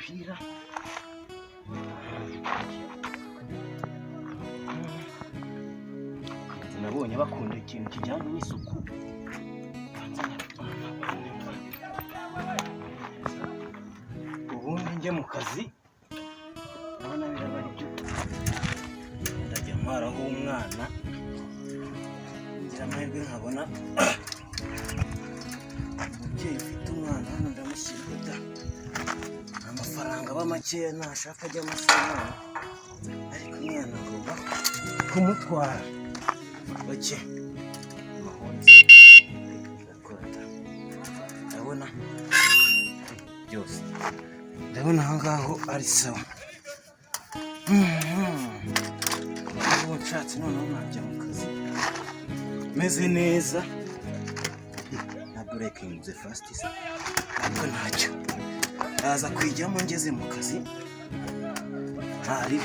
umupira nabonye bakunda ikintu kijyanye n'isuku ubundi njye mu kazi ndabona biraba ari byo ndajya ntwaraho umwana ngira amahirwe nkabona umubyeyi ufite umwana hano ndamushyirwa da amafaranga aba makeya ntashaka ajya amasoma ariko umwana ngomba kumutwara bake amahonzi ndabona byose ndabona aho ngaho ari sawa ubu nshatse noneho najya mu kazi meze neza na breaking the fastest ariko ntacyo ndaza kwijyamo ngeze mu kazi ntari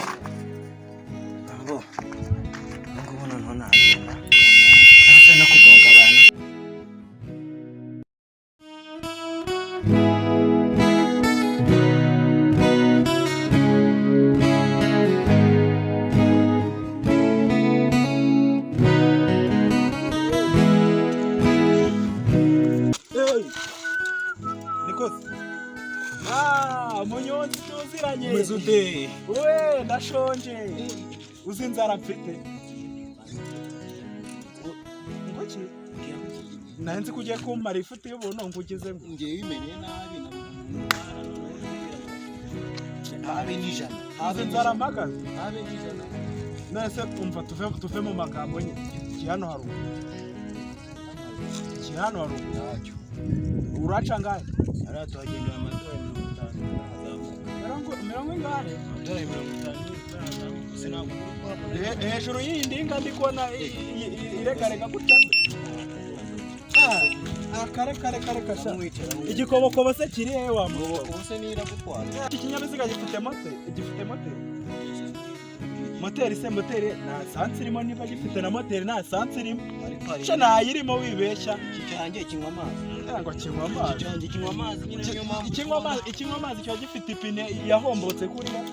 ngo noneho nagenda asa no kugonga abantu munyonzi tuziranye mezute we ndashonje uzi inzara mfite ngoki nanzi kugiye kumara ifuti y'ubuntu ngugeze ngiye bimenye nabi habe nijana habe inzara magaze habe nijana nase umva tuve mu magambo nye kihano haruko ntacyo uraca ngahe ara tuhagendera amadorari 50 mirongo ingahe amadorari 50 sinagura hejuru y'indi nga ndikona iregarega gutya kare kasha igikobokobo se kiri hehe wa mubo se nira gutwara iki kinyabiziga gifite moteri se moteri nta sansi irimo niba gifite na moteri nta sansi irimo cyo nayirimo wibeshya kikange kinywa amazi ngo kinywa amazi kikange kinywa amazi ikinywa amazi cyo gifite ipine yahombotse kuriya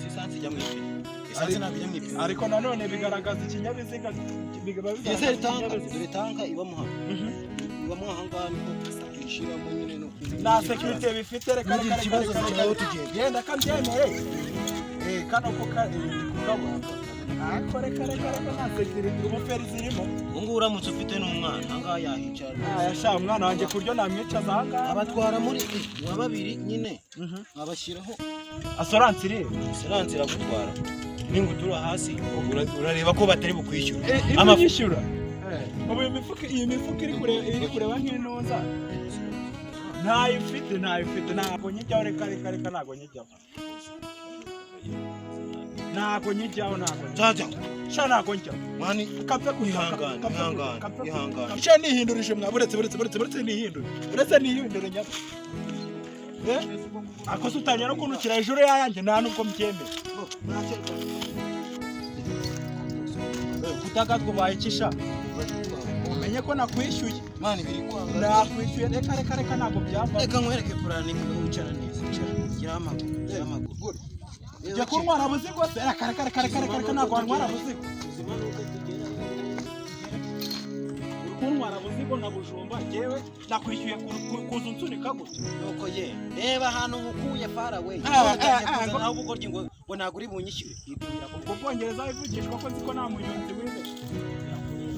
si sansi ijya mu ipine sansi nabijya mu ipine ariko nanone bigaragaza ikinyabiziga dore tanka ibamo aha ngaha niko ishiramo nyine no na security bifite reka ikibazo cyawe tugiye genda kabyemeye kano ko kukabona reka nta security umuferi zirimo ngo uramutse ufite n'umwana aha ngaha yahicara yasha umwana wanjye kuryo namwicaza aha ngaha abatwara muri wa babiri nyine abashyiraho assurance iragutwara ningutura hasi urareba ko batari bukwishyura amafishyura ubu iyi mifuka iri kureba nk'intuza ntayifite ntabwo nyijyaho reka ntabwo nyijyaho ntabwo nyijyaho sha ntabwo njyaho mani kapfe ihangane sha nihindurije mwa buretse nihindure nyako akoze utangira no kunukira hejuru yanjye nta nubwo mbyemera kutaka twubaye ikisha umenye ko nakwishyuye mani biri kwanga nakwishyuye reka ntabwo byava reka nkwereke purani wicara neza gira amaguru jya kuntwara buzigo se reka ntabwo wantwara buzigo kuntwara buzigo na bujumba yewe nakwishyuye kuza unsunika gutya nuko ye reba ahantu nkukuye farawe aho gukora ngo ntabwo uri bunyishyure ubwo bwongereza bivugishwa ko nziko nta munyonzi wize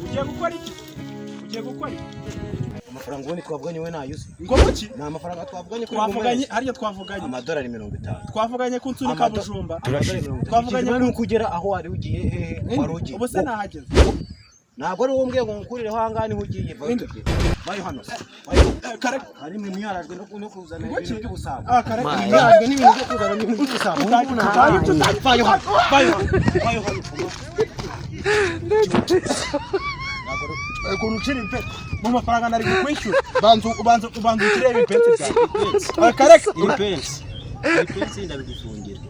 ugiye gukora iki amafaranga ubundi twavuganye we nayuze ngo muki ni amafaranga twavuganye twavuganye amadorari 50 twavuganye ku nsunika bujumba twavuganye kugera aho wari ugiye hehe wari ugiye ubu se nahageze ntabwo ari wowe ngo nkurireho aha niho ugiye bayo hano kare hari mwe myarajwe no kuzana ibintu by'ubusambo kare myarajwe n'ibintu byo kuzana ibintu by'ubusambo bayo hano ukuntu ucira impete mu mafaranga nari kwishyura ubanza ukireba impete byawe kareka ipensi ndabigufungira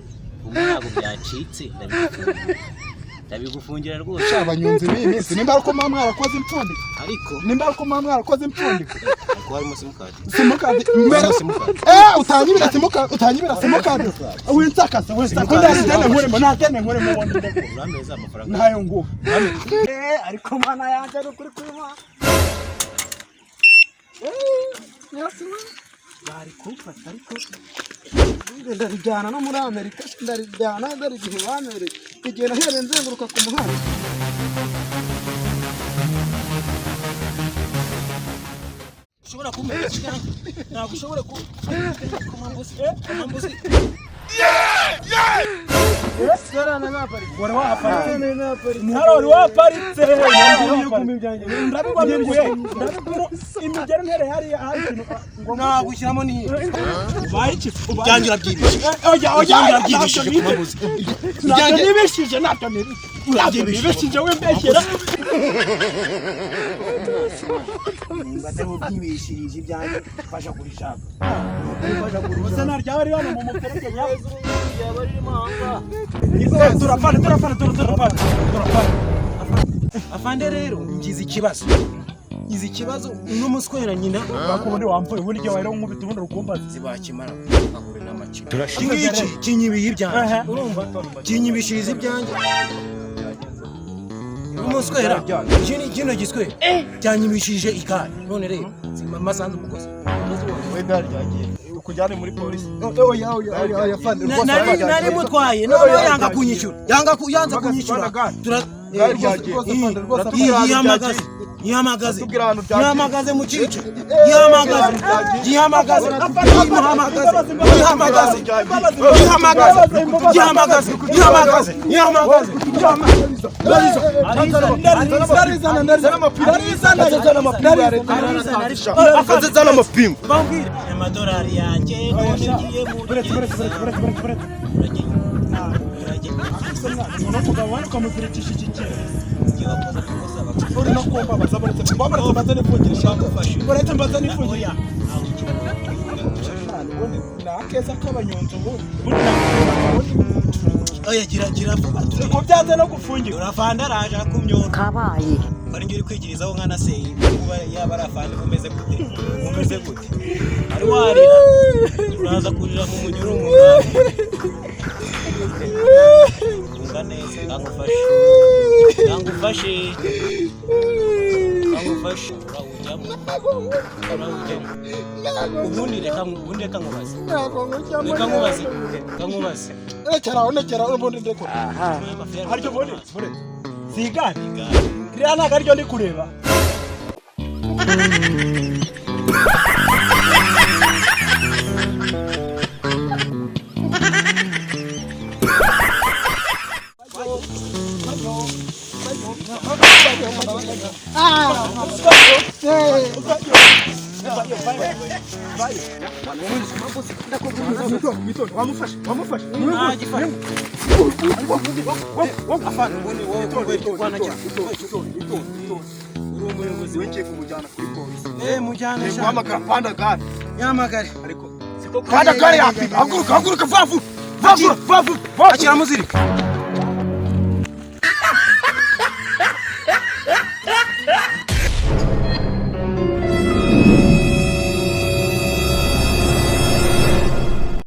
ubu ntabwo byacitse ndabigufungira ndabigufungira rwose. Abanyonzi b'iminsi nimba uko mama mwarakoze impfundi. Ariko nimba uko mama mwarakoze impfundi. ko harimo simukadi. Simukadi. Utanyibira simukadi. Winsakasa. Ndazana nkuremo natene nkuremo wondi ndeko. Urameza amafaranga. Nayo ngo. Ariko mana yanjye ari kuri kwima. Bari kumfata ariko ndarijyana no muri Amerika, ndarijyana ndarigihe banere igihe nahere nzenguruka ku muhanda. Ushobora kumenya ntabwo ushobora kumambuzi. Serana napari. Wari waparitse. Wari waparitse. Ndabiguye. Imigero ntere hari ikintu ngo Nagushyiramo ni. bayiki. Byangira byibishije. Oya byibishije kumambuzi. Nibishije natyo nibishije wembeshyera. Ngateho byibishije ibyanjye fasha kurishaka. Usa narya bari hano mu muferege nyawe. Turapana. Afande rero ngize ikibazo. Uno muswera nyina Bakubundi wamvuye ubundi gihe wari nkubita ubundi rukumbaza. zibakimara bahure n'amaciro. Iki kinyibiye ibyanjye. Urumva? Kinyibishiriza ibyanjye. Umuswera kino giswe cyanyibishije ikari. None rero masanze umukozi. Wenda ryagiye kujyane muri polisi. Oya fande. Nari mutwaye none yanga kunyishyura. Yanze kunyishyura. Yihamagaze mu cyice. Yihamagaze. Amadolari yanjye ngiye mu Uri no kumva bazaboretse mbaza nifungirisha boretse mbaza nifungirisha nakeza k'abanyonzo oya gira vuba ko byanze no gufungira urafanda araje akumyora kabaye bari ngiye kwigirizaho nkana se kuba yaba arafanda umeze gute ari warira uraza kurira mu munyuro mu neza ngufashe ubundi reka nkubaze Nekera ubundi ndeko haryo bundi sigari rya ntago aryo ndi kureba Wamufashe. afana ubundi wowe kwana cyane umuyobozi w'ingiye kumujyana kuri polisi. Mujyane cyane. Guhamagara panda gare. Yamagare. Ariko panda gare yapi. Haguruka vavu. Akira muzirika.